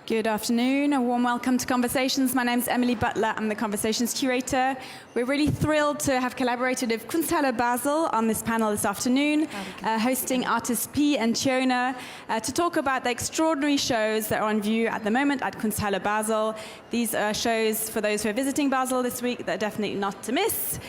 Good afternoon, a warm welcome to Conversations. My name is Emily Butler, I'm the Conversations Curator. We're really thrilled to have collaborated with Kunsthalle Basel on this panel this afternoon, hosting artists P and Tiona to talk about the extraordinary shows that are on view at the moment at Kunsthalle Basel. These are shows for those who are visiting Basel this week that are definitely not to miss.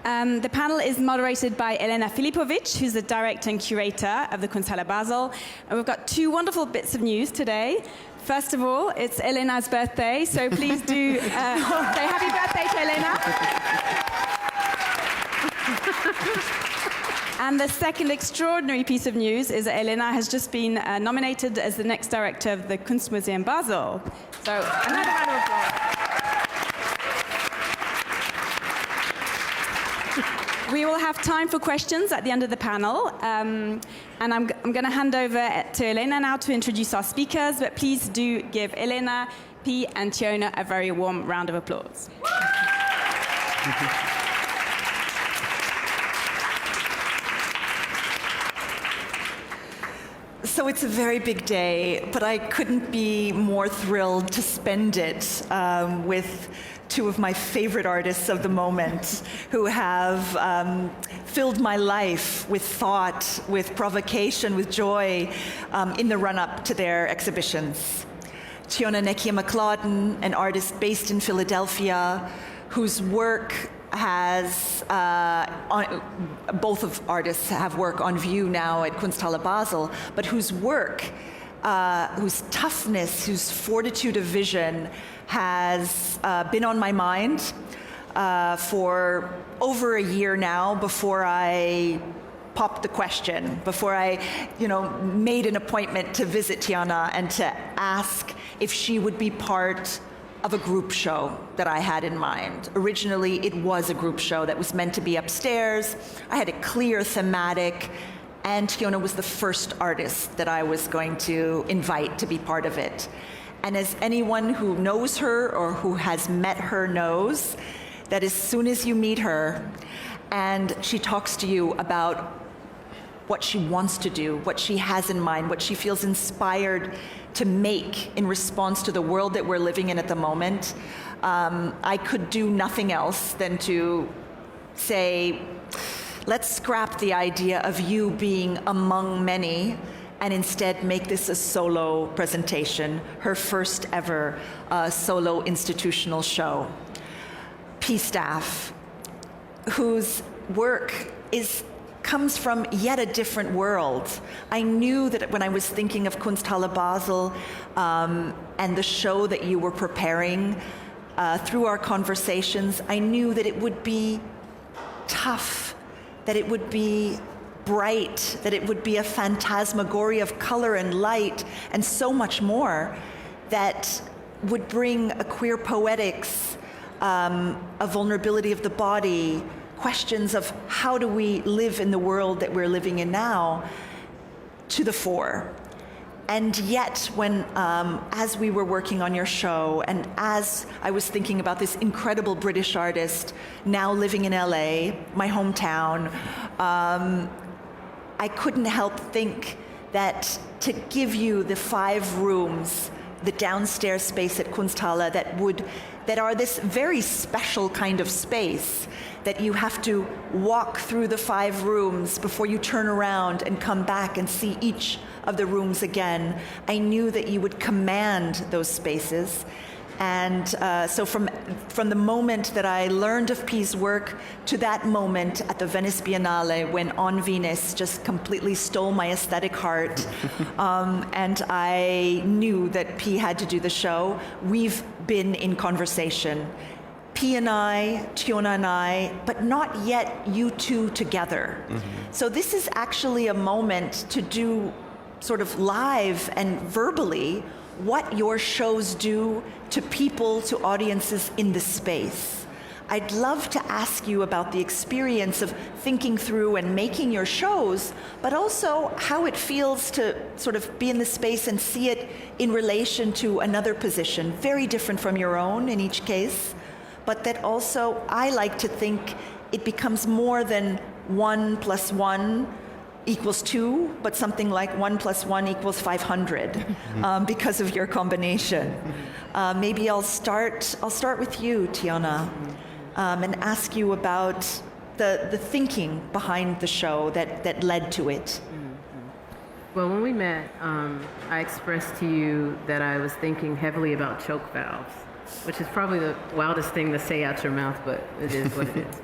The panel is moderated by Elena Filipovic, who's the director and curator of the Kunsthalle Basel. And we've got two wonderful bits of news today. First of all, it's Elena's birthday, so please do say happy birthday to Elena. And the second extraordinary piece of news is that Elena has just been nominated as the next director of the Kunstmuseum Basel. So another round of applause. We will have time for questions at the end of the panel, and I'm going to hand over to Elena now to introduce our speakers, but please do give Elena, P and Tiona a very warm round of applause. So it's a very big day, but I couldn't be more thrilled to spend it with two of my favorite artists of the moment who have filled my life with thought, with provocation, with joy in the run-up to their exhibitions. Tiona Nekkia McClodden, an artist based in Philadelphia, whose work has, both of artists have work on view now at Kunsthalle Basel, but whose work, whose toughness, whose fortitude of vision has been on my mind for over a year now before I popped the question, before I made an appointment to visit Tiona and to ask if she would be part of a group show that I had in mind. Originally, it was a group show that was meant to be upstairs. I had a clear thematic, and Tiona was the first artist that I was going to invite to be part of it. And as anyone who knows her or who has met her knows, that as soon as you meet her and she talks to you about what she wants to do, what she has in mind, what she feels inspired to make in response to the world that we're living in at the moment, I could do nothing else than to say, let's scrap the idea of you being among many and instead make this a solo presentation, her first ever solo institutional show. P staff, whose work comes from yet a different world. I knew that when I was thinking of Kunsthalle Basel and the show that you were preparing through our conversations, I knew that it would be tough, that it would be bright, that it would be a phantasmagoria of color and light and so much more that would bring a queer poetics, a vulnerability of the body, questions of how do we live in the world that we're living in now to the fore. And yet, when, as we were working on your show, and as I was thinking about this incredible British artist now living in LA, my hometown, I couldn't help think that to give you the 5 rooms, the downstairs space at Kunsthalle that are this very special kind of space, that you have to walk through the 5 rooms before you turn around and come back and see each of the rooms again. I knew that you would command those spaces. And so from the moment that I learned of P's work to that moment at the Venice Biennale when On Venus just completely stole my aesthetic heart, and I knew that P had to do the show, we've been in conversation. P and I, Tiona and I, but not yet you two together. Mm-hmm. So this is actually a moment to do sort of live and verbally what your shows do to people, to audiences in the space. I'd love to ask you about the experience of thinking through and making your shows, but also how it feels to sort of be in the space and see it in relation to another position, very different from your own in each case, but that also I like to think it becomes more than 1 + 1 equals 2, but something like 1 + 1 = 500 because of your combination. Maybe I'll start with you, Tiona, and ask you about the thinking behind the show that led to it. Well, when we met, I expressed to you that I was thinking heavily about choke valves, which is probably the wildest thing to say out your mouth, but it is what it is.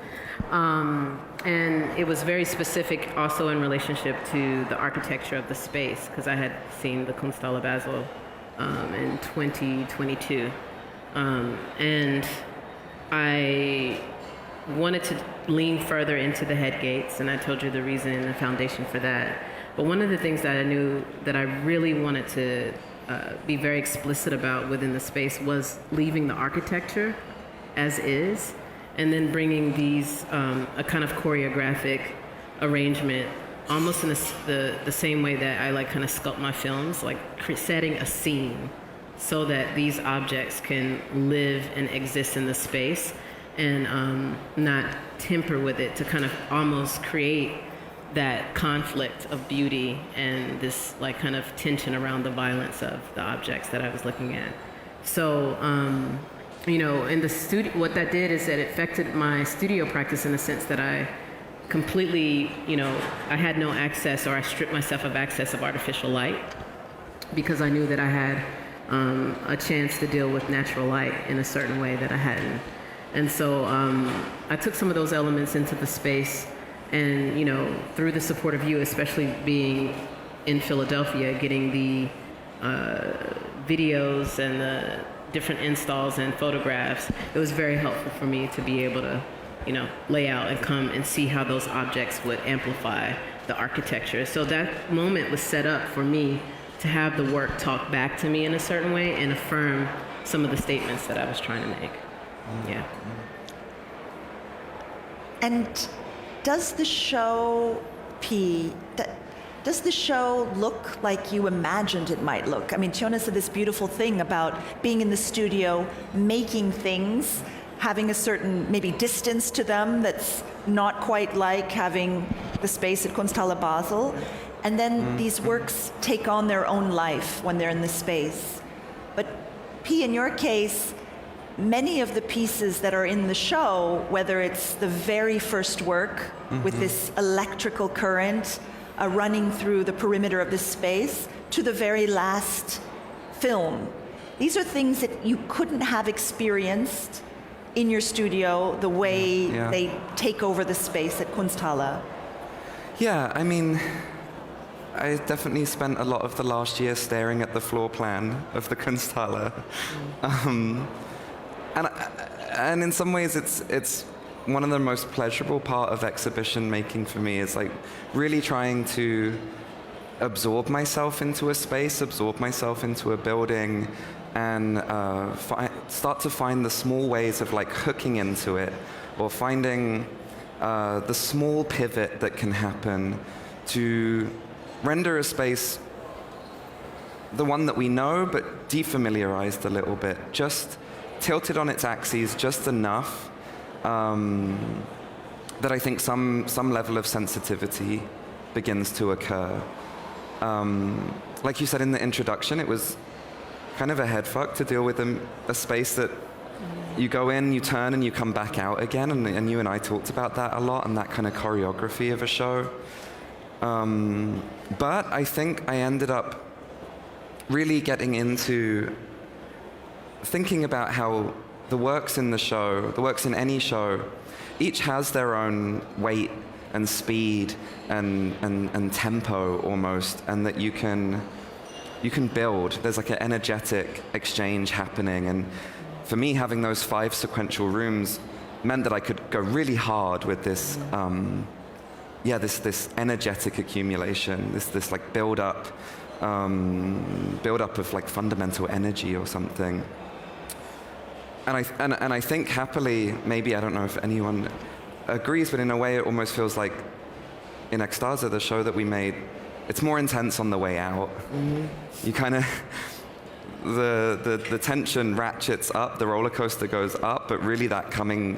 And it was very specific also in relationship to the architecture of the space, because I had seen the Kunsthalle Basel in 2022. And I wanted to lean further into the head gates, and I told you the reason and the foundation for that. But one of the things that I knew that I really wanted to be very explicit about within the space was leaving the architecture as is, and then bringing these, a kind of choreographic arrangement, almost in the same way that I like kind of sculpt my films, like setting a scene so that these objects can live and exist in the space and not temper with it, to kind of almost create that conflict of beauty and this like kind of tension around the violence of the objects that I was looking at. So, you know, in the studio, what that did is that it affected my studio practice in the sense that I completely, you know, I had no access, or I stripped myself of access of artificial light, because I knew that I had a chance to deal with natural light in a certain way that I hadn't. And so I took some of those elements into the space, and, you know, through the support of you, especially being in Philadelphia, getting the videos and the different installs and photographs, it was very helpful for me to be able to, you know, lay out and come and see how those objects would amplify the architecture. So that moment was set up for me to have the work talk back to me in a certain way and affirm some of the statements that I was trying to make. Yeah. And does the show, does the show look like you imagined it might look? I mean, Tiona said this beautiful thing about being in the studio, making things, having a certain maybe distance to them that's not quite like having the space at Kunsthalle Basel. And then these works take on their own life when they're in the space. But P, in your case, many of the pieces that are in the show, whether it's the very first work with this electrical current running through the perimeter of the space, to the very last film, these are things that you couldn't have experienced in your studio the way they take over the space at Kunsthalle. Yeah, I mean, I definitely spent a lot of the last year staring at the floor plan of the Kunsthalle. And in some ways, it's one of the most pleasurable part of exhibition making for me, is like really trying to absorb myself into a space, absorb myself into a building, and start to find the small ways of like hooking into it, or finding the small pivot that can happen to render a space the one that we know, but defamiliarized a little bit, just tilted on its axes just enough that I think some level of sensitivity begins to occur. Like you said in the introduction, it was kind of a head fuck to deal with a space that you go in, you turn, and you come back out again, and you and I talked about that a lot, and that kind of choreography of a show. But I think I ended up really getting into thinking about how the works in the show, the works in any show, each has their own weight and speed and tempo almost, and that you can build. There's like an energetic exchange happening, and for me, having those 5 sequential rooms meant that I could go really hard with this, this energetic accumulation, this like build up of like fundamental energy or something. And I think happily, maybe, I don't know if anyone agrees, but in a way it almost feels like in Ecstasy, the show that we made, it's more intense on the way out. You kind of, the tension ratchets up, the roller coaster goes up, but really that coming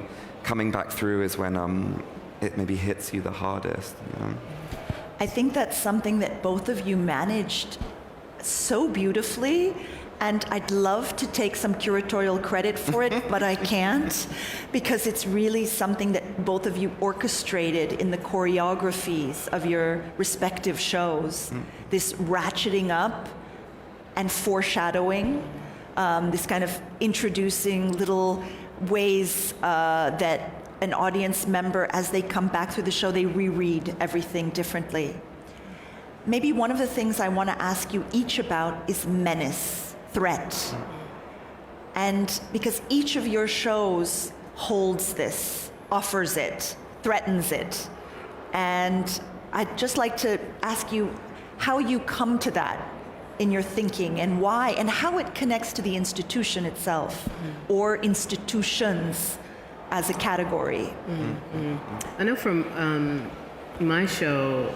back through is when it maybe hits you the hardest. You know? I think that's something that both of you managed so beautifully, and I'd love to take some curatorial credit for it, but I can't, because it's really something that both of you orchestrated in the choreographies of your respective shows. This ratcheting up and foreshadowing, this kind of introducing little ways that an audience member, as they come back through the show, they reread everything differently. Maybe one of the things I want to ask you each about is menace, threat. And because each of your shows holds this, offers it, threatens it. And I'd just like to ask you how you come to that in your thinking, and why, and how it connects to the institution itself, or institutions as a category. I know from my show,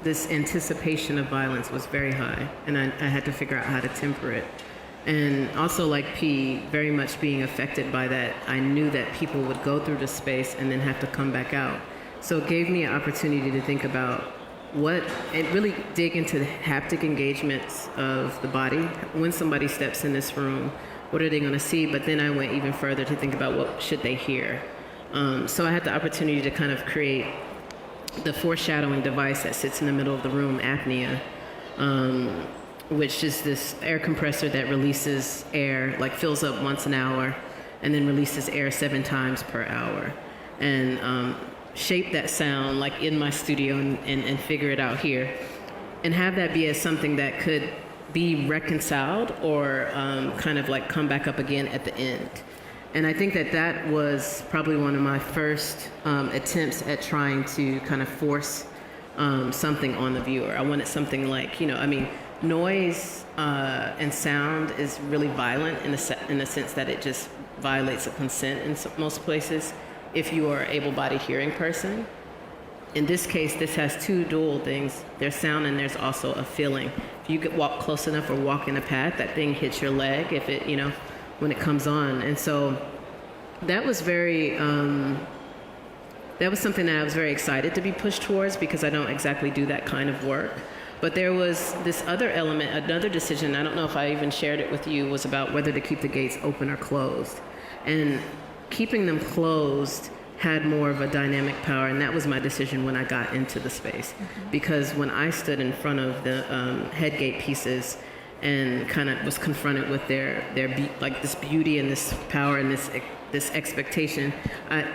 this anticipation of violence was very high, and I had to figure out how to temper it. And also, like P, very much being affected by that, I knew that people would go through the space and then have to come back out. So it gave me an opportunity to think about and really dig into the haptic engagements of the body. When somebody steps in this room, what are they going to see? But then I went even further to think about what should they hear. So I had the opportunity to kind of create the foreshadowing device that sits in the middle of the room, apnea, which is this air compressor that releases air, like fills up once an hour, and then releases air 7 times per hour. And shape that sound like in my studio and figure it out here, and have that be as something that could be reconciled or kind of like come back up again at the end. And I think that was probably one of my first attempts at trying to kind of force something on the viewer. I wanted something like, noise and sound is really violent in the sense that it just violates a consent in most places if you are an able-bodied hearing person. In this case, this has 2 dual things. There's sound and there's also a feeling. If you could walk close enough or walk in a path, that thing hits your leg if it, when it comes on. And so that was that was something that I was very excited to be pushed towards, because I don't exactly do that kind of work. But there was this other element, another decision, I don't know if I even shared it with you, was about whether to keep the gates open or closed. And keeping them closed had more of a dynamic power, and that was my decision when I got into the space. Because when I stood in front of the headgate pieces and kind of was confronted with their like this beauty and this power and this expectation,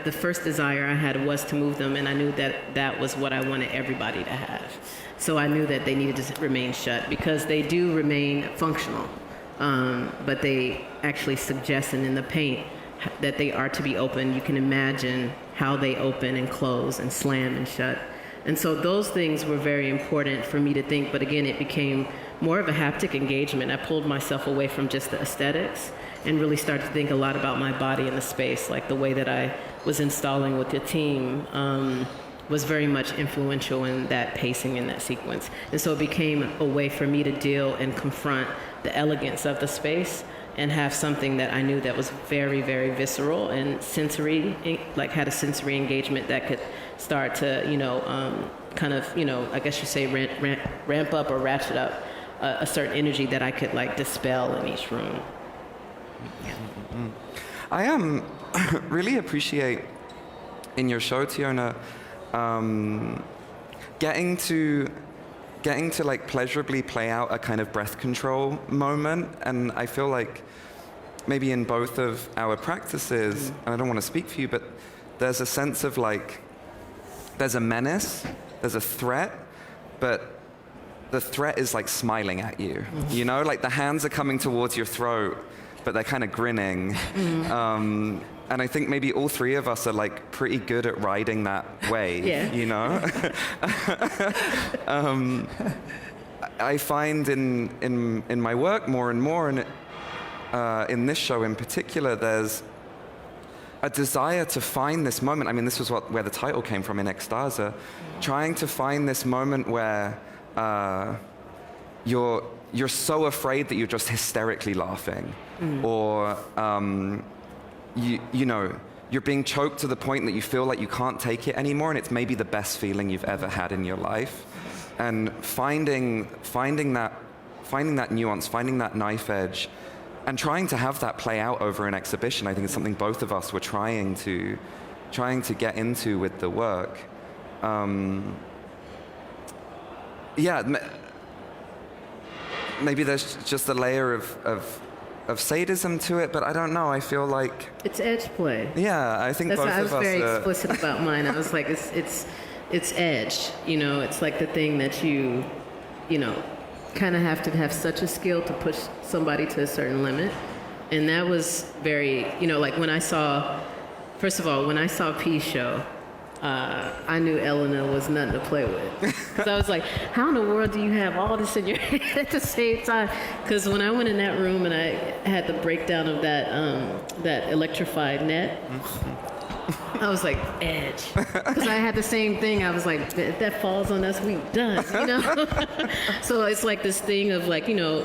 the first desire I had was to move them, and I knew that was what I wanted everybody to have. So I knew that they needed to remain shut, because they do remain functional, but they actually suggest, and in the paint, that they are to be open. You can imagine how they open and close and slam and shut. And so those things were very important for me to think, but again, it became more of a haptic engagement. I pulled myself away from just the aesthetics and really started to think a lot about my body and the space, like the way that I was installing with the team was very much influential in that pacing in that sequence. And so it became a way for me to deal and confront the elegance of the space and have something that I knew that was very, very visceral and sensory, like had a sensory engagement that could start to, kind of, I guess you say ramp up or ratchet up a certain energy that I could like dispel in each room. Yeah. I really appreciate in your show, Tiona, getting to like pleasurably play out a kind of breath control moment. And I feel like maybe in both of our practices, and I don't want to speak for you, but there's a sense of like, there's a menace, there's a threat, but the threat is like smiling at you, like the hands are coming towards your throat, but they're kind of grinning. And I think maybe all 3 of us are like pretty good at riding that wave, I find in my work more and more, and in this show in particular, there's a desire to find this moment. I mean, this was where the title came from in Ecstasy, trying to find this moment where you're so afraid that you're just hysterically laughing, or you're being choked to the point that you feel like you can't take it anymore, and it's maybe the best feeling you've ever had in your life. And finding that nuance, finding that knife edge, and trying to have that play out over an exhibition, I think is something both of us were trying to get into with the work. Maybe there's just a layer of sadism to it, but I don't know. I feel like it's edge play. Yeah, I think that's both why I was of us very explicit about mine. I was like, it's edge. You know, it's like the thing that you know, kind of have to have such a skill to push somebody to a certain limit, and that was very, you know, like when I saw, first of all, when I saw P's show. I knew Elena was nothing to play with. So I was like, how in the world do you have all this in your head at the same time? Because when I went in that room and I had the breakdown of that electrified net, I was like, edge. Because I had the same thing. I was like, that falls on us, we done, you know? So it's like this thing of like, you know,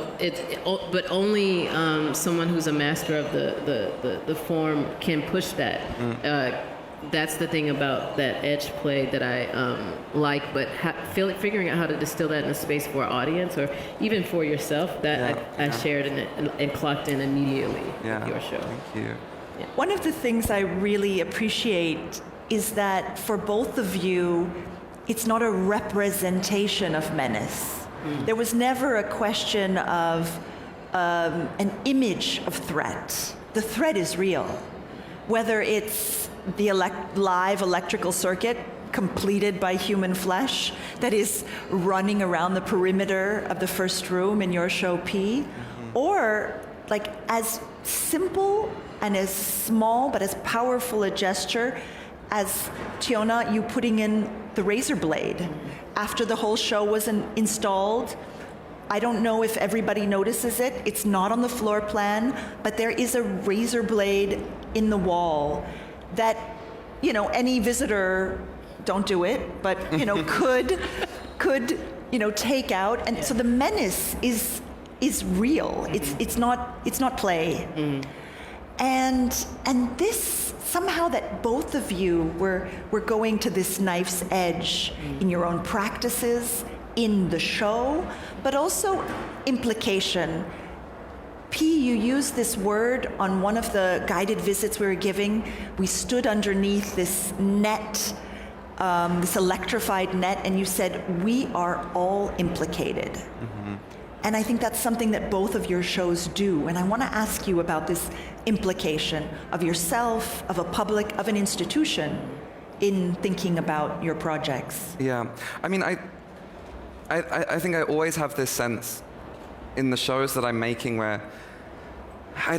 but only someone who's a master of the form can push that. That's the thing about that edge play that I like, but figuring out how to distill that in a space for an audience or even for yourself, that I shared and clocked in immediately with your show. Thank you. Yeah. One of the things I really appreciate is that for both of you, it's not a representation of Menace. There was never a question of an image of threat. The threat is real. Whether it's the live electrical circuit completed by human flesh that is running around the perimeter of the first room in your show P, or like as simple and as small but as powerful a gesture as Tiona, you putting in the razor blade after the whole show was installed. I don't know if everybody notices it. It's not on the floor plan, but there is a razor blade in the wall that, you know, any visitor, don't do it, but, you know, could, you know, take out. And so the menace is real. It's not play. And this, somehow that both of you were going to this knife's edge in your own practices, in the show, but also implication. P, you used this word on one of the guided visits we were giving. We stood underneath this net, this electrified net, and you said, we are all implicated. And I think that's something that both of your shows do. And I want to ask you about this implication of yourself, of a public, of an institution in thinking about your projects. Yeah, I mean, I think I always have this sense in the shows that I'm making where I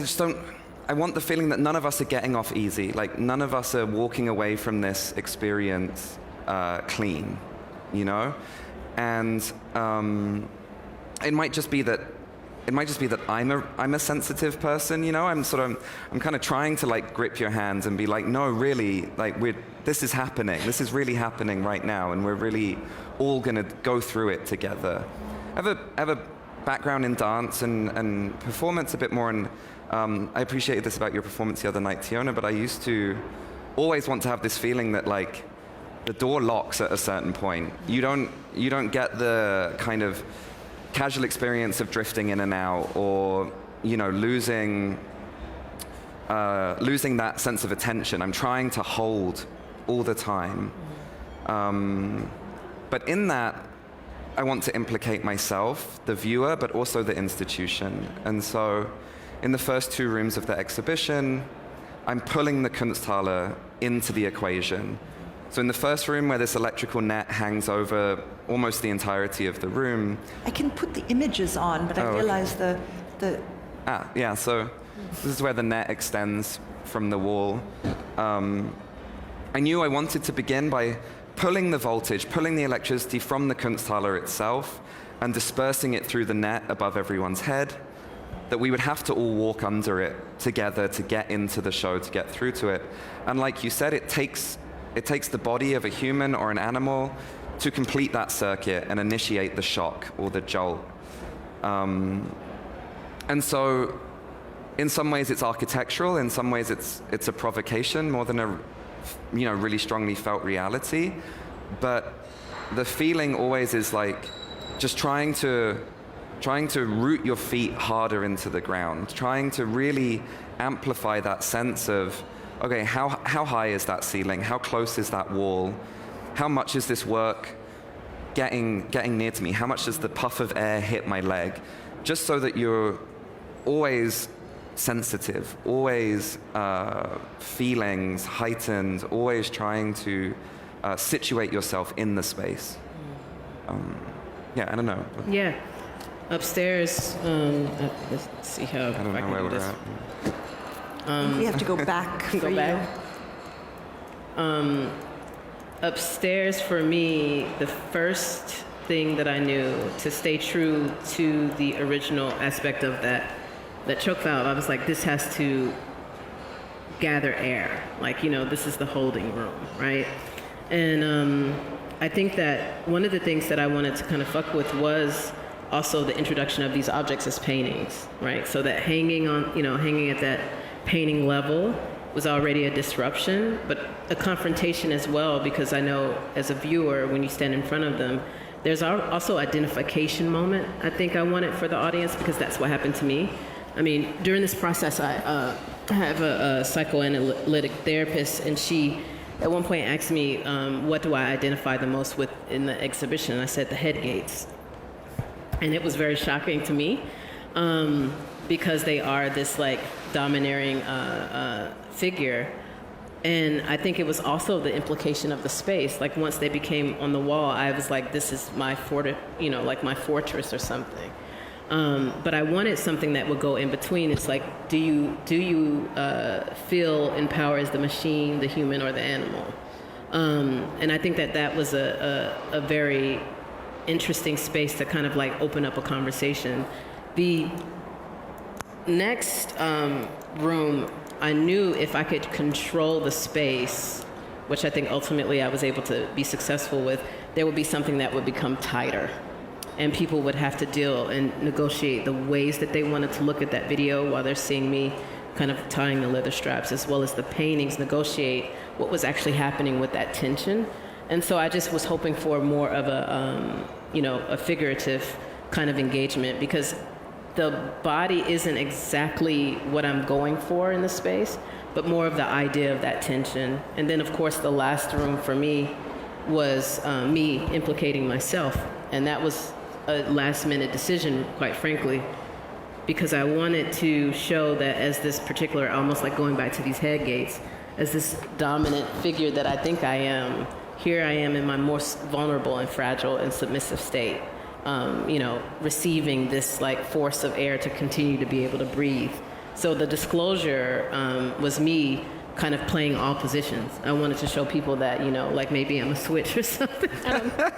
want the feeling that none of us are getting off easy. Like, none of us are walking away from this experience clean, you know? And it might just be that I'm a sensitive person, you know? I'm kind of trying to like grip your hands and be like, no, really, like this is happening. This is really happening right now, and we're really all gonna go through it together. I have a background in dance and performance a bit more, and I appreciated this about your performance the other night, Tiona, but I used to always want to have this feeling that like the door locks at a certain point. You don't get the kind of casual experience of drifting in and out, or, you know, losing that sense of attention. I'm trying to hold all the time. But in that, I want to implicate myself, the viewer, but also the institution. And so in the first two rooms of the exhibition, I'm pulling the Kunsthalle into the equation. So in the first room, where this electrical net hangs over almost the entirety of the room. I can put the images on, but I realize the... Yeah, so this is where the net extends from the wall. I knew I wanted to begin by pulling the voltage, pulling the electricity from the Kunsthalle itself and dispersing it through the net above everyone's head, that we would have to all walk under it together to get into the show, to get through to it. And like you said, it takes the body of a human or an animal to complete that circuit and initiate the shock or the jolt. And so in some ways it's architectural, in some ways it's a provocation more than a really strongly felt reality. But the feeling always is like just trying to root your feet harder into the ground, trying to really amplify that sense of, okay, how high is that ceiling? How close is that wall? How much is this work getting near to me? How much does the puff of air hit my leg? Just so that you're always sensitive, always feelings heightened, always trying to situate yourself in the space. Yeah, I don't know. Yeah. Upstairs, let's see how I don't know where we're at. We have to go back for go back. Upstairs for me, the first thing that I knew to stay true to the original aspect of that choke valve, I was like, this has to gather air. Like, this is the holding room, right? And I think that one of the things that I wanted to kind of fuck with was also the introduction of these objects as paintings, right? So that hanging at that painting level was already a disruption, but a confrontation as well, because I know as a viewer, when you stand in front of them, there's also identification moment I think I wanted for the audience, because that's what happened to me. I mean, during this process, I have a psychoanalytic therapist, and she at one point asked me, what do I identify the most with in the exhibition? And I said the head gates. And it was very shocking to me, because they are this like domineering figure. And I think it was also the implication of the space. Like once they became on the wall, I was like, this is my like my fortress or something. But I wanted something that would go in between. It's like, do you feel in power as the machine, the human, or the animal? And I think that was a very interesting space to kind of like open up a conversation. The next room, I knew if I could control the space, which I think ultimately I was able to be successful with, there would be something that would become tighter. And people would have to deal and negotiate the ways that they wanted to look at that video while they're seeing me kind of tying the leather straps, as well as the paintings, negotiate what was actually happening with that tension. And so I just was hoping for more of a figurative kind of engagement, because the body isn't exactly what I'm going for in the space, but more of the idea of that tension. And then, of course, the last room for me was me implicating myself. And that was a last-minute decision, quite frankly, because I wanted to show that as this particular, almost like going back to these head gates, as this dominant figure that I think I am, here I am in my most vulnerable and fragile and submissive state, receiving this like force of air to continue to be able to breathe. So the disclosure was me kind of playing all positions. I wanted to show people that, like maybe I'm a switch or something. I don't know.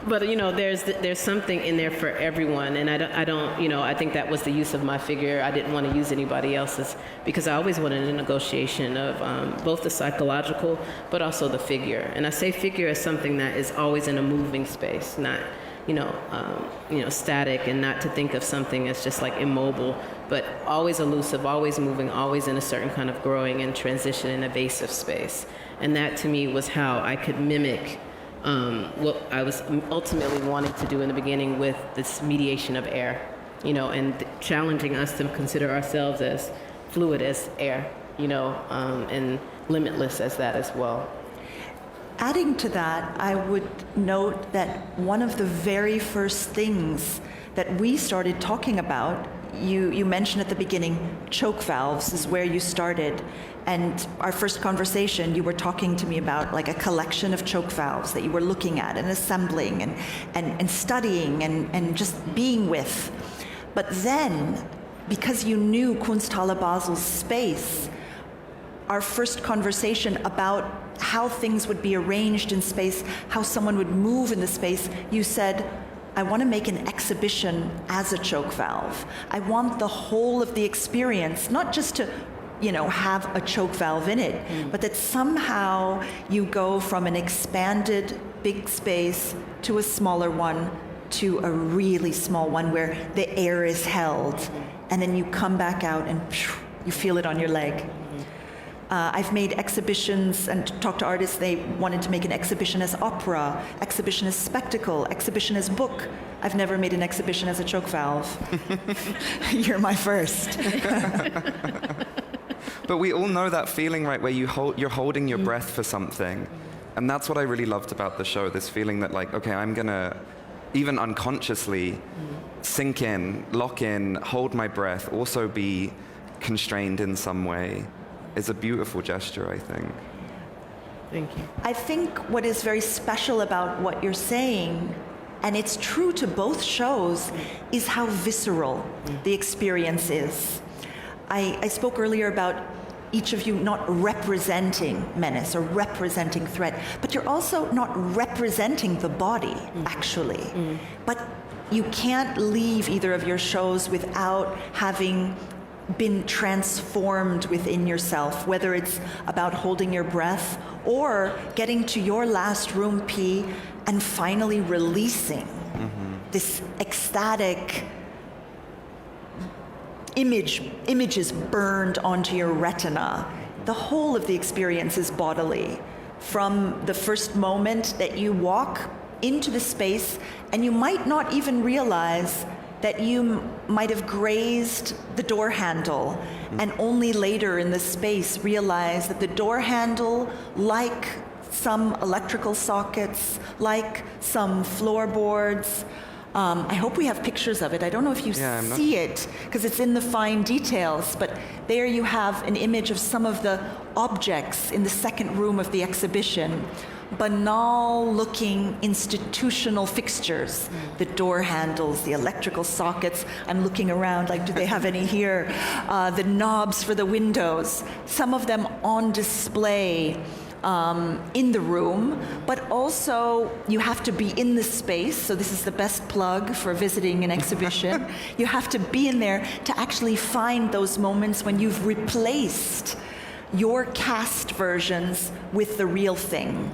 But there's something in there for everyone, and I think that was the use of my figure. I didn't want to use anybody else's, because I always wanted a negotiation of both the psychological, but also the figure. And I say figure as something that is always in a moving space, not static, and not to think of something as just like immobile, but always elusive, always moving, always in a certain kind of growing and transition and evasive space. And that to me was how I could mimic what I was ultimately wanting to do in the beginning with this mediation of air, and challenging us to consider ourselves as fluid as air, and limitless as that as well. Adding to that, I would note that one of the very first things that we started talking about, you mentioned at the beginning, choke valves is where you started. And our first conversation, you were talking to me about like a collection of choke valves that you were looking at and assembling and studying and just being with. But then, because you knew Kunsthalle Basel's space, our first conversation about how things would be arranged in space, how someone would move in the space, you said, I want to make an exhibition as a choke valve. I want the whole of the experience, not just to have a choke valve in it, but that somehow you go from an expanded big space to a smaller one, to a really small one where the air is held, and then you come back out and you feel it on your leg. I've made exhibitions and talked to artists. They wanted to make an exhibition as opera, exhibition as spectacle, exhibition as book. I've never made an exhibition as a choke valve. You're my first. But we all know that feeling, right, where you're holding your breath for something. And that's what I really loved about the show, this feeling that, like, okay, I'm going to, even unconsciously, sink in, lock in, hold my breath, also be constrained in some way. Is a beautiful gesture, I think. Thank you. I think what is very special about what you're saying, and it's true to both shows, is how visceral the experience is. I spoke earlier about each of you not representing menace or representing threat, but you're also not representing the body, actually. But you can't leave either of your shows without having been transformed within yourself, whether it's about holding your breath or getting to your last room pee and finally releasing this ecstatic images burned onto your retina. The whole of the experience is bodily. From the first moment that you walk into the space, and you might not even realize that you might have grazed the door handle, and only later in the space realize that the door handle, like some electrical sockets, like some floorboards, I hope we have pictures of it. I don't know if you see it, because it's in the fine details, but there you have an image of some of the objects in the second room of the exhibition. Banal-looking institutional fixtures, the door handles, the electrical sockets. I'm looking around like, do they have any here? The knobs for the windows, some of them on display in the room, but also you have to be in the space, so this is the best plug for visiting an exhibition. You have to be in there to actually find those moments when you've replaced your cast versions with the real thing.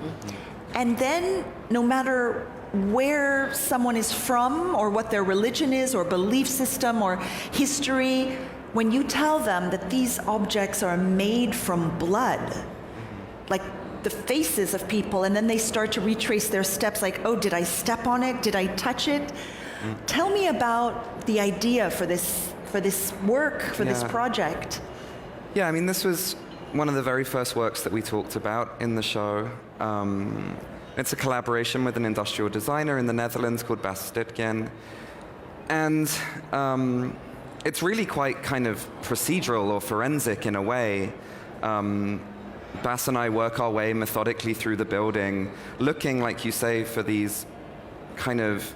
And then, no matter where someone is from or what their religion is or belief system or history, when you tell them that these objects are made from blood, like the faces of people, and then they start to retrace their steps, like, oh, did I step on it? Did I touch it? Tell me about the idea for this work, for this project. Yeah, I mean, this was one of the very first works that we talked about in the show. It's a collaboration with an industrial designer in the Netherlands called Bas Stutgen. And it's really quite kind of procedural or forensic in a way. Bas and I work our way methodically through the building, looking, like you say, for these kind of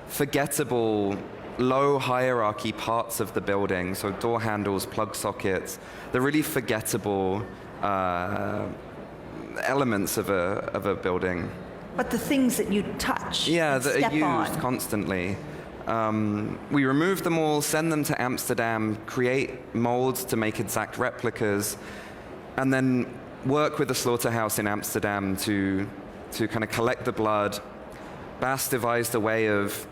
forgettable, low hierarchy parts of the building, so door handles, plug sockets, the really forgettable elements of a building. But the things that you touch, that step are used on. Constantly. We remove them all, send them to Amsterdam, create molds to make exact replicas, and then work with the slaughterhouse in Amsterdam to kind of collect the blood. Bas devised a way of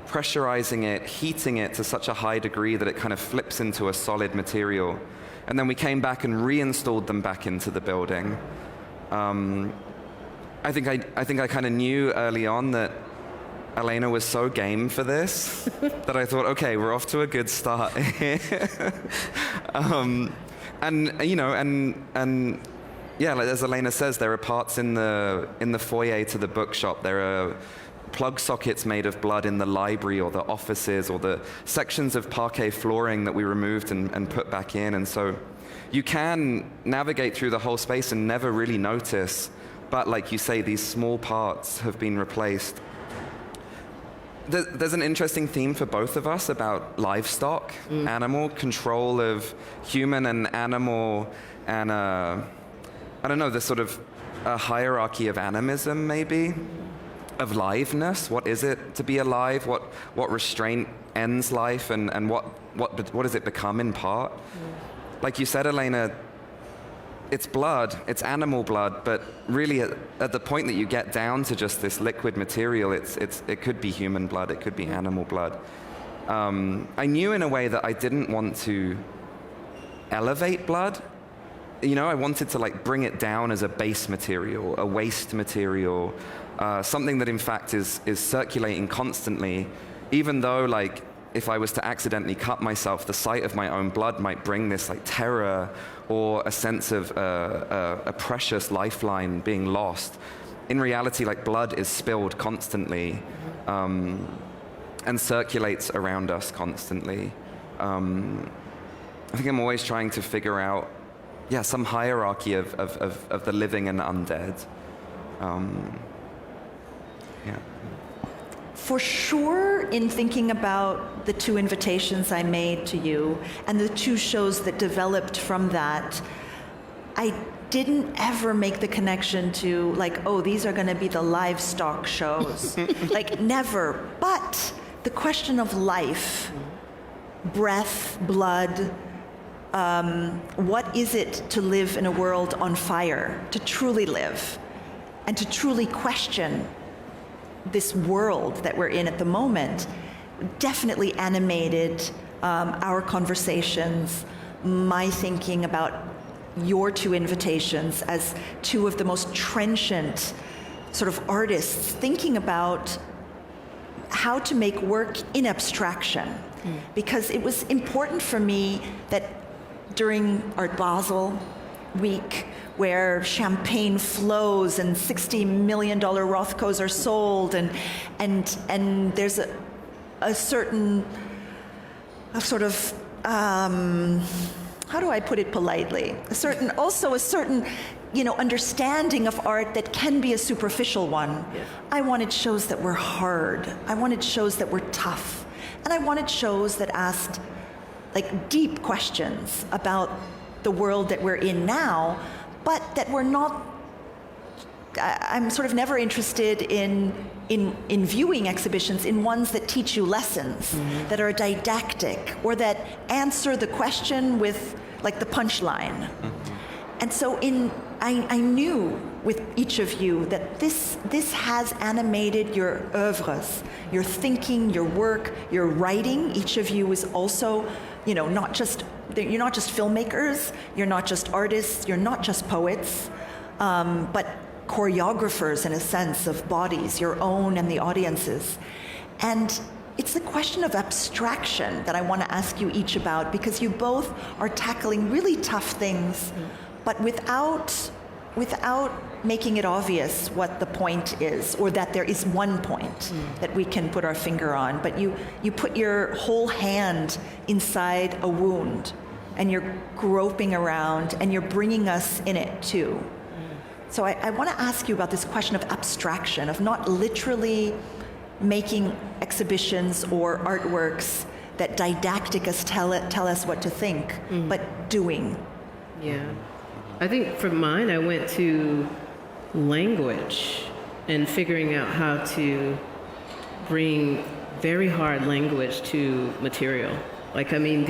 pressurizing it, heating it to such a high degree that it kind of flips into a solid material. And then we came back and reinstalled them back into the building. I think I kind of knew early on that Elena was so game for this that I thought, okay, we're off to a good start here. Like as Elena says, there are parts in the foyer to the bookshop. There are plug sockets made of blood in the library or the offices or the sections of parquet flooring that we removed and put back in. And so you can navigate through the whole space and never really notice. But like you say, these small parts have been replaced. There's an interesting theme for both of us about livestock, animal, control of human and animal, and I don't know, this sort of a hierarchy of animism, maybe, of liveness. What is it to be alive? What restraint ends life, and what does it become in part? Like you said, Elena, it's blood, it's animal blood, but really at the point that you get down to just this liquid material, it could be human blood, it could be animal blood. I knew in a way that I didn't want to elevate blood. You know, I wanted to like bring it down as a base material, a waste material, something that in fact is circulating constantly, even though like if I was to accidentally cut myself, the sight of my own blood might bring this like terror or a sense of a precious lifeline being lost. In reality, like blood is spilled constantly and circulates around us constantly. I think I'm always trying to figure out, some hierarchy of the living and undead. For sure, in thinking about the 2 invitations I made to you and the 2 shows that developed from that, I didn't ever make the connection to like, oh, these are going to be the Livestock shows. Like, never. But the question of life, breath, blood, what is it to live in a world on fire, to truly live, and to truly question this world that we're in at the moment, definitely animated our conversations, my thinking about your 2 invitations as 2 of the most trenchant sort of artists thinking about how to make work in abstraction. Because it was important for me that during Art Basel week, where champagne flows and $60 million Rothkos are sold, and there's a certain sort of how do I put it politely? A certain understanding of art that can be a superficial one. Yes. I wanted shows that were hard. I wanted shows that were tough, and I wanted shows that asked like deep questions about the world that we're in now, but that were not. I'm sort of never interested in viewing exhibitions in ones that teach you lessons, that are didactic, or that answer the question with like the punchline. And so I knew with each of you that this has animated your oeuvres, your thinking, your work, your writing. Each of you is also, you're not just filmmakers, you're not just artists, you're not just poets, but choreographers in a sense of bodies, your own and the audience's. And it's the question of abstraction that I want to ask you each about, because you both are tackling really tough things, but without making it obvious what the point is, or that there is one point that we can put our finger on. But you put your whole hand inside a wound, and you're groping around, and you're bringing us in it too. So I want to ask you about this question of abstraction, of not literally making exhibitions or artworks that didactic us tell us what to think, but doing. Yeah. I think for mine, I went to language and figuring out how to bring very hard language to material. Like, I mean,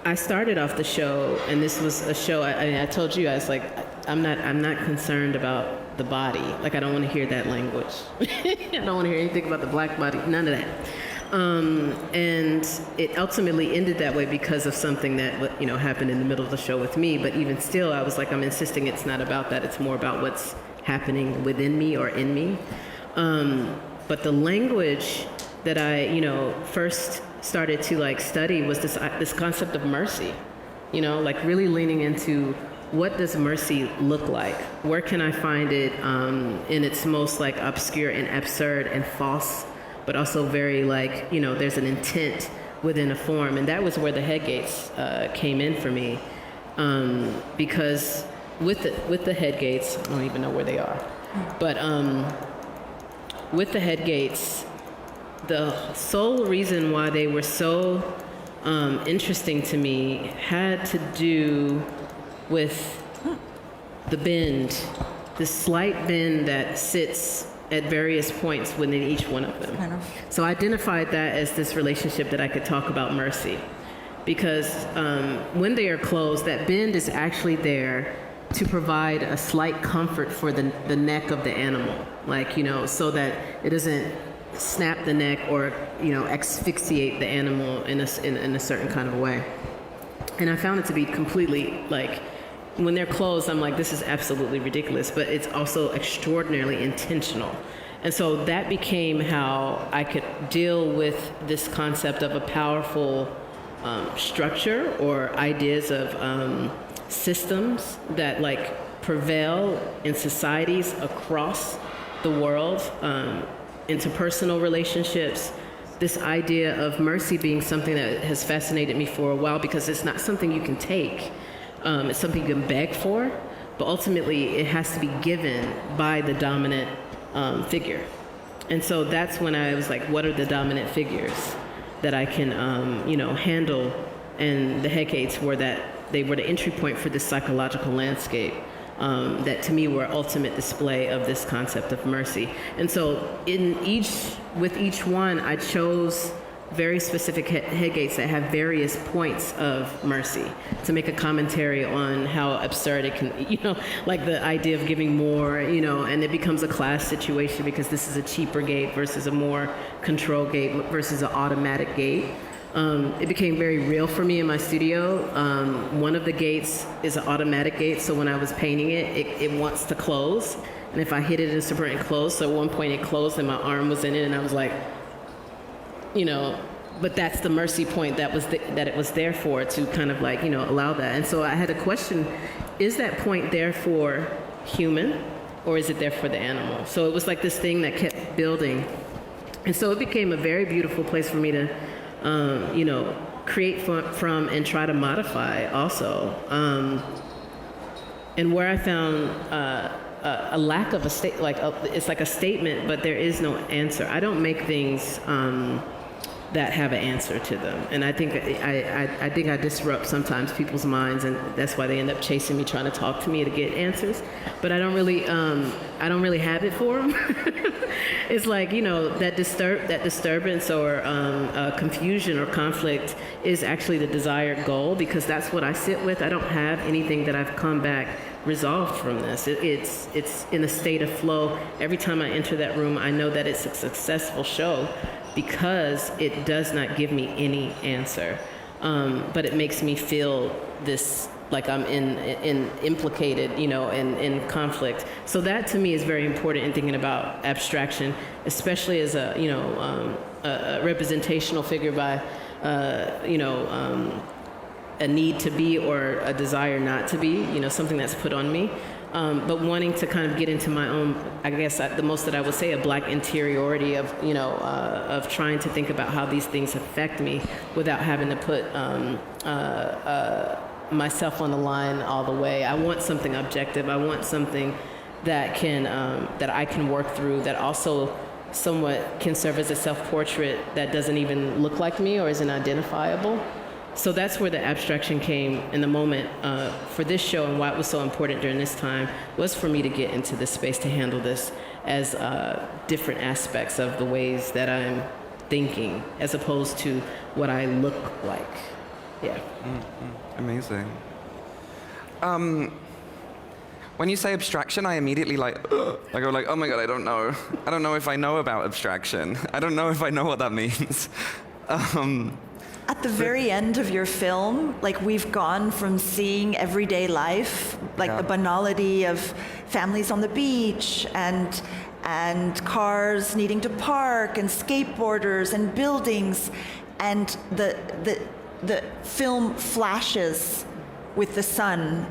I started off the show, and this was a show, I told you, I was like, I'm not concerned about the body. Like, I don't want to hear that language. I don't want to hear anything about the black body, none of that. And it ultimately ended that way because of something that, happened in the middle of the show with me. But even still, I was like, I'm insisting it's not about that. It's more about what's happening within me or in me. But the language that I, first started to study was this concept of mercy, really leaning into what does mercy look like? Where can I find it in its most obscure and absurd and false, but also very there's an intent within a form. And that was where the headgates came in for me, because with the headgates, I don't even know where they are, but with the headgates, the sole reason why they were so interesting to me had to do with the bend, the slight bend that sits at various points within each one of them. So I identified that as this relationship that I could talk about mercy. because when they are closed, that bend is actually there to provide a slight comfort for the neck of the animal, like, so that it doesn't snap the neck or, asphyxiate the animal in a certain kind of way. And I found it to be completely, like, when they're closed, I'm like, this is absolutely ridiculous, but it's also extraordinarily intentional. And so that became how I could deal with this concept of a powerful structure or ideas of systems that like prevail in societies across the world, interpersonal relationships. This idea of mercy being something that has fascinated me for a while, because it's not something you can take. It's something you can beg for, but ultimately it has to be given by the dominant figure. And so that's when I was like, what are the dominant figures that I can, handle? And the Hecates were they were the entry point for this psychological landscape that to me were ultimate display of this concept of mercy. And so with each one, I chose very specific Hecates that have various points of mercy to make a commentary on how absurd it can, like the idea of giving more, and it becomes a class situation because this is a cheaper gate versus a more controlled gate versus an automatic gate. It became very real for me in my studio. One of the gates is an automatic gate, so when I was painting it wants to close. And if I hit it, it's to close. So at one point it closed and my arm was in it, and I was like, but that's the mercy point that it was there for, to kind of like, allow that. And so I had to question, is that point there for human or is it there for the animal? So it was like this thing that kept building. And so it became a very beautiful place for me to, create from and try to modify also. And where I found a lack of it's like a statement, but there is no answer. I don't make things that have an answer to them, and I think I disrupt sometimes people's minds, and that's why they end up chasing me, trying to talk to me to get answers. But I don't really have it for them. It's like that disturbance or confusion or conflict is actually the desired goal, because that's what I sit with. I don't have anything that I've come back resolved from this. It's in a state of flow. Every time I enter that room, I know that it's a successful show, because it does not give me any answer, but it makes me feel this, like I'm implicated, in conflict. So that to me is very important in thinking about abstraction, especially as a representational figure by, a need to be or a desire not to be, something that's put on me. But wanting to kind of get into my own, I guess the most that I would say, a Black interiority of trying to think about how these things affect me without having to put myself on the line all the way. I want something objective. I want something that I can work through, that also somewhat can serve as a self-portrait that doesn't even look like me or isn't identifiable. So that's where the abstraction came in the moment for this show, and why it was so important during this time was for me to get into this space to handle this as different aspects of the ways that I'm thinking, as opposed to what I look like. Yeah. Mm-hmm. Amazing. When you say abstraction, I immediately I go like, oh my God, I don't know. I don't know if I know about abstraction. I don't know if I know what that means. At the very end of your film, like, we've gone from seeing everyday life, like the banality of families on the beach and cars needing to park and skateboarders and buildings, and the film flashes with the sun,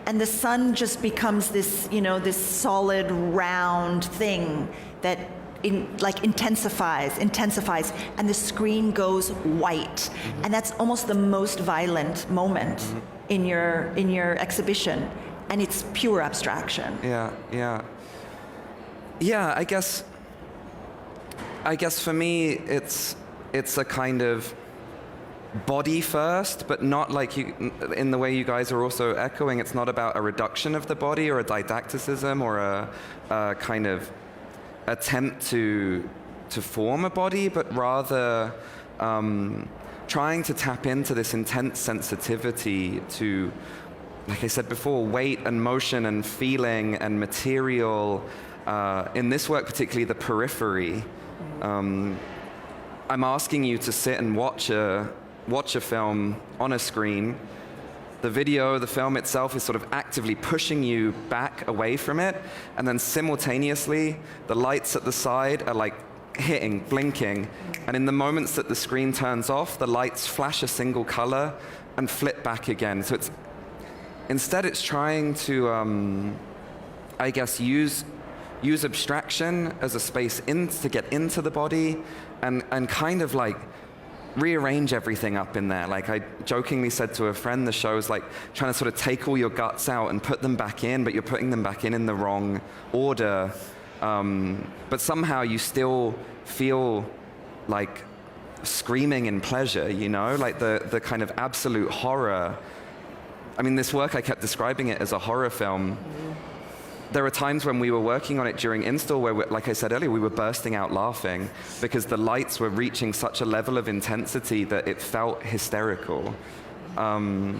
and the sun just becomes this, this solid round thing that intensifies, and the screen goes white. Mm-hmm. And that's almost the most violent moment mm-hmm. in your exhibition, and it's pure abstraction. Yeah. I guess for me it's a kind of body first, but not like you, in the way you guys are also echoing. It's not about a reduction of the body or a didacticism or a kind of attempt to form a body, but rather trying to tap into this intense sensitivity to, like I said before, weight and motion and feeling and material. In this work, particularly the periphery. I'm asking you to sit and watch a film on a screen. The video, the film itself is sort of actively pushing you back away from it, and then simultaneously, the lights at the side are like hitting, blinking, and in the moments that the screen turns off, the lights flash a single color and flip back again. So instead it's trying to, I guess, use abstraction as a space to get into the body and kind of like rearrange everything up in there. Like I jokingly said to a friend, the show is like trying to sort of take all your guts out and put them back in, but you're putting them back in the wrong order. But somehow you still feel like screaming in pleasure, you know, like the kind of absolute horror. I mean, this work, I kept describing it as a horror film. There were times when we were working on it during install where, like I said earlier, we were bursting out laughing because the lights were reaching such a level of intensity that it felt hysterical. I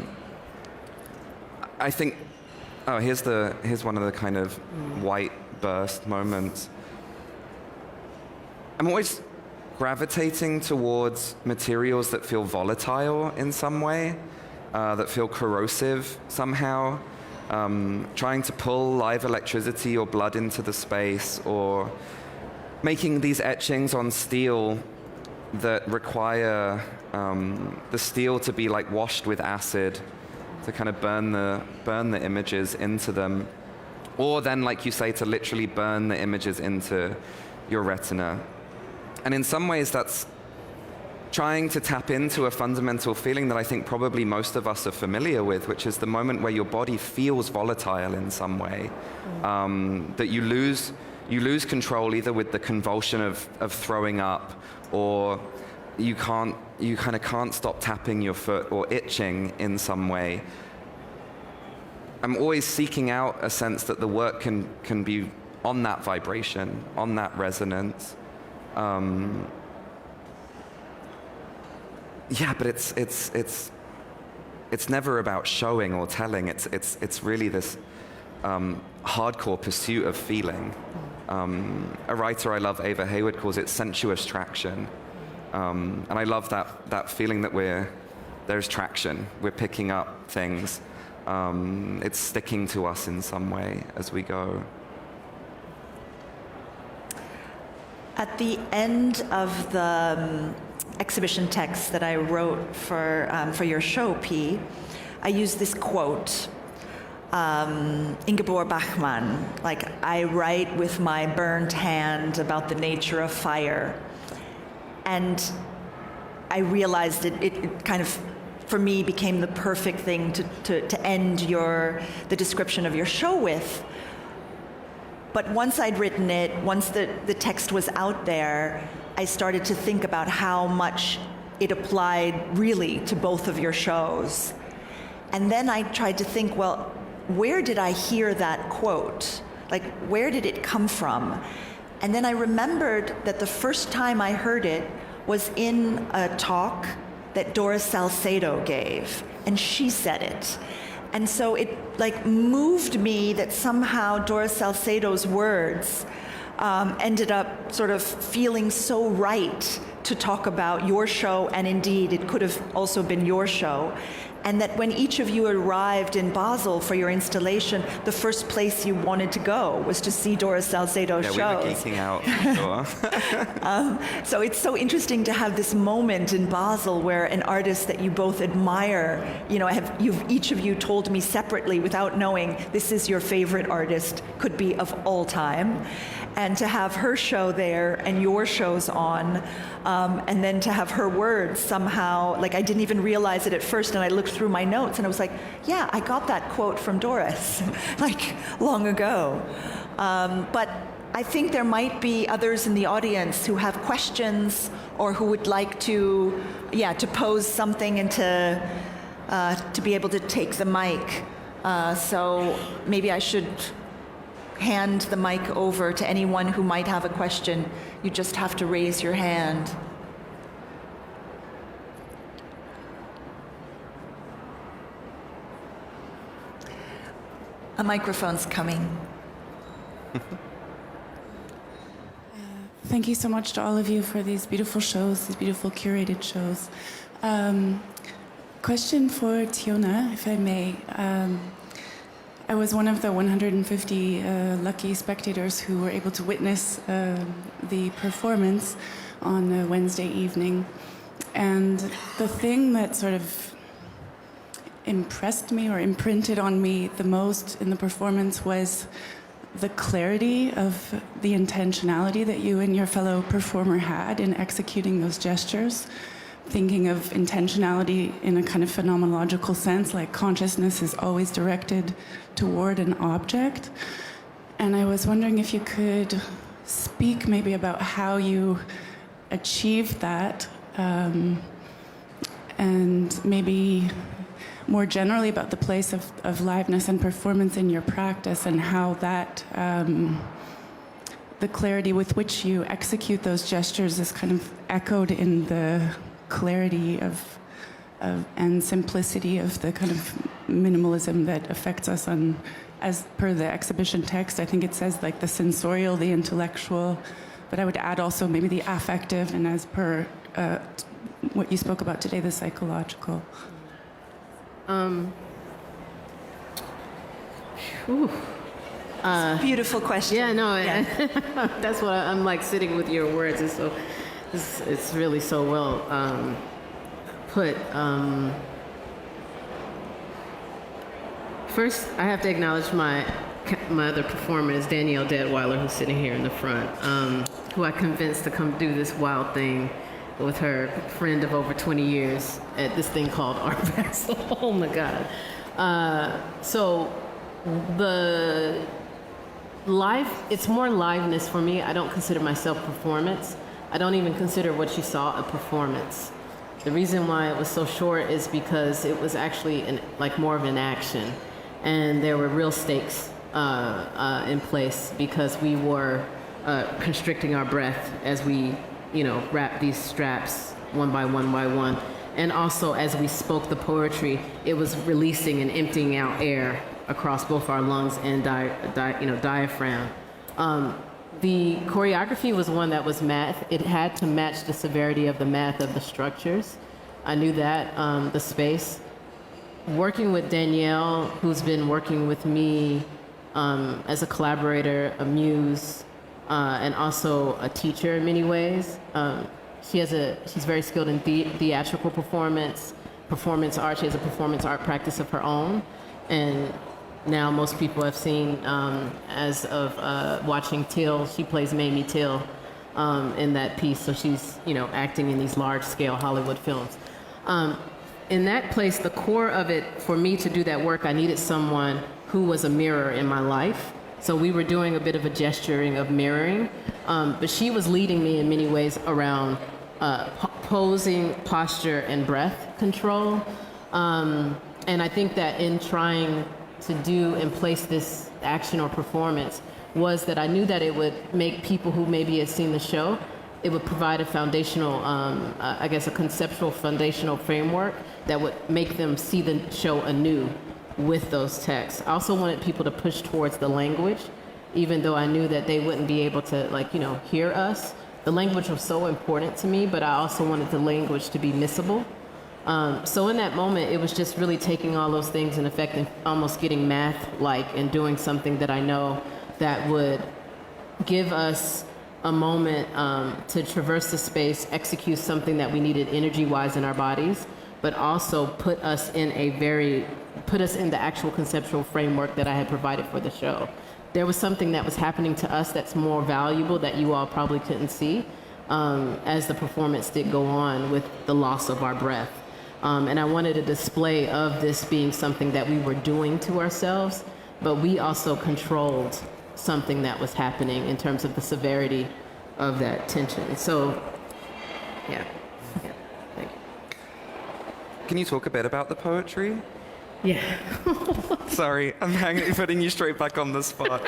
think, here's one of the kind of white burst moments. I'm always gravitating towards materials that feel volatile in some way, that feel corrosive somehow. Trying to pull live electricity or blood into the space, or making these etchings on steel that require the steel to be like washed with acid to kind of burn the images into them, or then, like you say, to literally burn the images into your retina. And in some ways that's trying to tap into a fundamental feeling that I think probably most of us are familiar with, which is the moment where your body feels volatile in some way, that you lose control either with the convulsion of throwing up, or you kind of can't stop tapping your foot or itching in some way. I'm always seeking out a sense that the work can be on that vibration, on that resonance. Yeah, but it's never about showing or telling. It's really this hardcore pursuit of feeling. A writer I love, Ava Hayward, calls it sensuous traction, and I love that feeling that there's traction. We're picking up things. It's sticking to us in some way as we go. At the end of the exhibition text that I wrote for your show, P, I used this quote, Ingeborg Bachmann, like, I write with my burned hand about the nature of fire. And I realized it kind of, for me, became the perfect thing to end the description of your show with. But once I'd written it, once the text was out there, I started to think about how much it applied really to both of your shows. And then I tried to think, well, where did I hear that quote? Like, where did it come from? And then I remembered that the first time I heard it was in a talk that Doris Salcedo gave, and she said it. And so it like moved me that somehow Doris Salcedo's words ended up sort of feeling so right to talk about your show, and indeed it could have also been your show. And that when each of you arrived in Basel for your installation, the first place you wanted to go was to see Doris Salcedo's shows. Yeah, we were geeking out, sure. So it's so interesting to have this moment in Basel where an artist that you both admire, each of you told me separately without knowing this is your favorite artist, could be of all time. And to have her show there and your shows on, and then to have her words somehow, like I didn't even realize it at first, and I looked through my notes and I was like, yeah, I got that quote from Doris, like long ago. But I think there might be others in the audience who have questions or who would like to pose something and to be able to take the mic. So maybe I should hand the mic over to anyone who might have a question. You just have to raise your hand. A microphone's coming. Thank you so much to all of you for these beautiful shows, these beautiful curated shows. Question for Tiona, if I may. I was one of the 150 lucky spectators who were able to witness the performance on Wednesday evening. And the thing that sort of impressed me or imprinted on me the most in the performance was the clarity of the intentionality that you and your fellow performer had in executing those gestures. Thinking of intentionality in a kind of phenomenological sense, like consciousness is always directed toward an object. And I was wondering if you could speak maybe about how you achieved that, and maybe more generally about the place of liveness and performance in your practice, and how that, the clarity with which you execute those gestures is kind of echoed in the clarity of and simplicity of the kind of minimalism that affects us on, as per the exhibition text. I think it says like the sensorial, the intellectual, but I would add also maybe the affective, and as per what you spoke about today, the psychological. Beautiful question. Yeah, no, that's what I'm like sitting with your words. And so it's really so well put. First, I have to acknowledge my other performer is Danielle Deadweiler, who's sitting here in the front, who I convinced to come do this wild thing with her friend of over 20 years at this thing called Art Basel. Oh my God. So the it's more liveness for me. I don't consider myself performance. I don't even consider what you saw a performance. The reason why it was so short is because it was actually like more of an action, and there were real stakes in place because we were constricting our breath as we, wrap these straps one by one. And also, as we spoke the poetry, it was releasing and emptying out air across both our lungs and diaphragm. The choreography was one that was math. It had to match the severity of the math of the structures. I knew that, the space. Working with Danielle, who's been working with me as a collaborator, a muse, and also a teacher in many ways. She's very skilled in theatrical performance art. She has a performance art practice of her own. And now most people have seen, as of watching Till, she plays Mamie Till in that piece. So she's, acting in these large-scale Hollywood films. In that place, the core of it, for me to do that work, I needed someone who was a mirror in my life. So we were doing a bit of a gesturing of mirroring, but she was leading me in many ways around posing, posture, and breath control. And I think that in trying to do and place this action or performance was that I knew that it would make people who maybe had seen the show, it would provide a foundational, a conceptual foundational framework that would make them see the show anew with those texts. I also wanted people to push towards the language, even though I knew that they wouldn't be able to hear us. The language was so important to me, but I also wanted the language to be missable. So in that moment, it was just really taking all those things in effect and almost getting math-like and doing something that I know that would give us a moment to traverse the space, execute something that we needed energy-wise in our bodies, but also put us in the actual conceptual framework that I had provided for the show. There was something that was happening to us that's more valuable that you all probably couldn't see as the performance did go on with the loss of our breath. And I wanted a display of this being something that we were doing to ourselves, but we also controlled something that was happening in terms of the severity of that tension. So, yeah, thank you. Can you talk a bit about the poetry? Yeah. Sorry, I'm putting you straight back on the spot.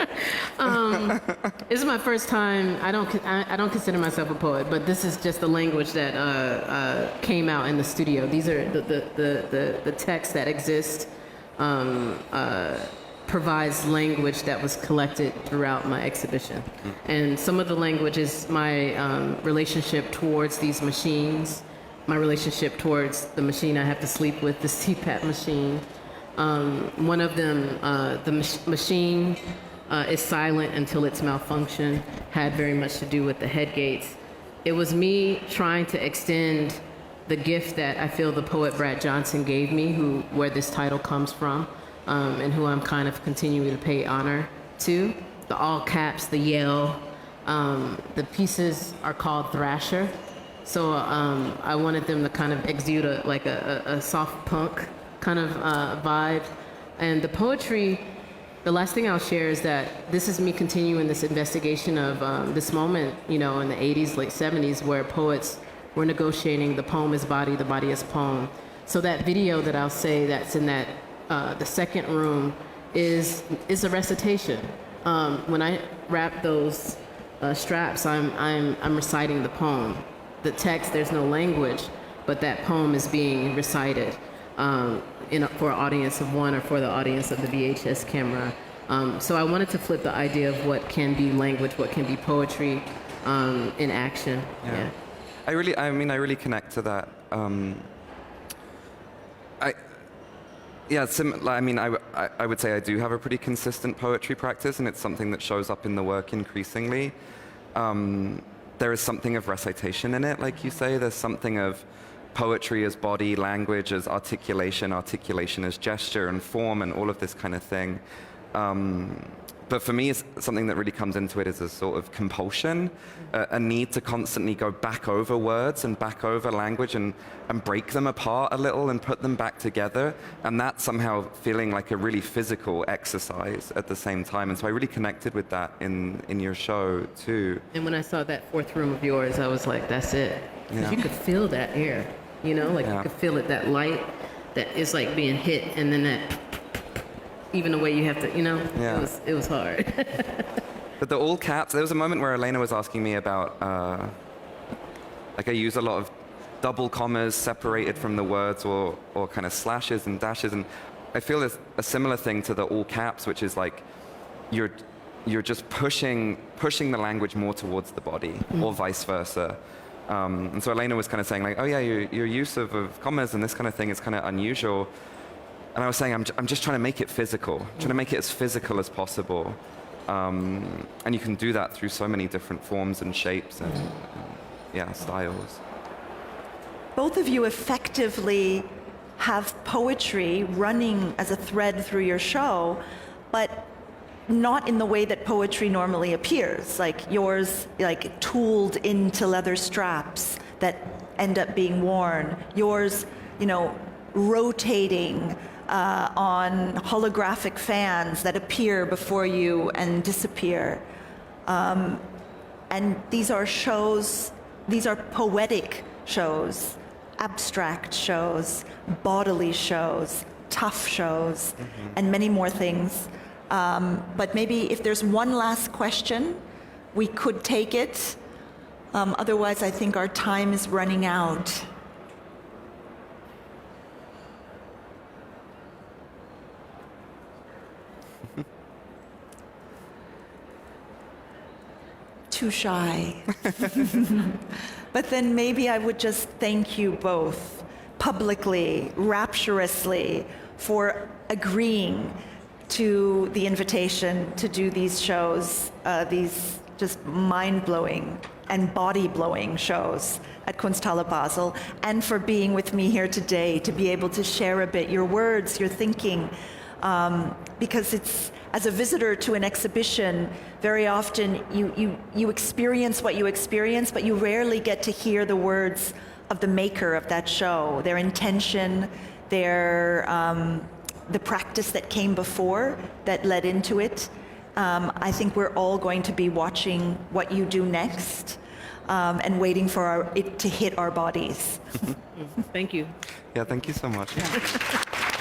This is my first time. I don't consider myself a poet, but this is just the language that came out in the studio. These are the texts that exist provides language that was collected throughout my exhibition. And some of the language is my relationship towards these machines, my relationship towards the machine I have to sleep with, the CPAP machine. One of them, the machine is silent until its malfunction, had very much to do with the head gates. It was me trying to extend the gift that I feel the poet Brad Johnson gave me, where this title comes from, and who I'm kind of continuing to pay honor to. The all caps, the yell. The pieces are called Thrasher. So I wanted them to kind of exude a soft punk kind of vibe. And the poetry, the last thing I'll share is that this is me continuing this investigation of this moment, in the 80s, late 70s, where poets were negotiating the poem is body, the body is poem. So that video that I'll say that's in that, the second room is a recitation. When I wrap those straps, I'm reciting the poem. The text, there's no language, but that poem is being recited for an audience of one or for the audience of the VHS camera. So I wanted to flip the idea of what can be language, what can be poetry in action. Yeah. I really connect to that. I would say I do have a pretty consistent poetry practice, and it's something that shows up in the work increasingly. There is something of recitation in it, like you say. There's something of poetry as body, language as articulation, articulation as gesture and form, and all of this kind of thing. But for me, it's something that really comes into it is a sort of compulsion, a need to constantly go back over words and back over language and break them apart a little and put them back together. And that somehow feeling like a really physical exercise at the same time. And so I really connected with that in your show, too. And when I saw that fourth room of yours, I was like, that's it. Because you could feel that air, you could feel it, that light that is like being hit, and then that... even the way you have to, it was hard. But the all caps, there was a moment where Elena was asking me about, I use a lot of double commas separated from the words or kind of slashes and dashes. And I feel there's a similar thing to the all caps, which is like you're just pushing the language more towards the body or vice versa. And so Elena was kind of saying like, oh yeah, your use of commas and this kind of thing is kind of unusual. And I was saying, I'm just trying to make it physical, trying to make it as physical as possible. And you can do that through so many different forms and shapes and styles. Both of you effectively have poetry running as a thread through your show, but not in the way that poetry normally appears, like yours, like tooled into leather straps that end up being worn. Yours, rotating on holographic fans that appear before you and disappear. And these are shows, these are poetic shows, abstract shows, bodily shows, tough shows, and many more things. But maybe if there's one last question, we could take it. Otherwise, I think our time is running out. Too shy. But then maybe I would just thank you both publicly, rapturously, for agreeing to the invitation to do these shows, these just mind-blowing and body-blowing shows at Kunsthalle Basel, and for being with me here today to be able to share a bit your words, your thinking, because it's, as a visitor to an exhibition, very often you experience what you experience, but you rarely get to hear the words of the maker of that show, their intention, their the practice that came before that led into it. I think we're all going to be watching what you do next and waiting for it to hit our bodies. Thank you. Yeah, thank you so much. Yeah.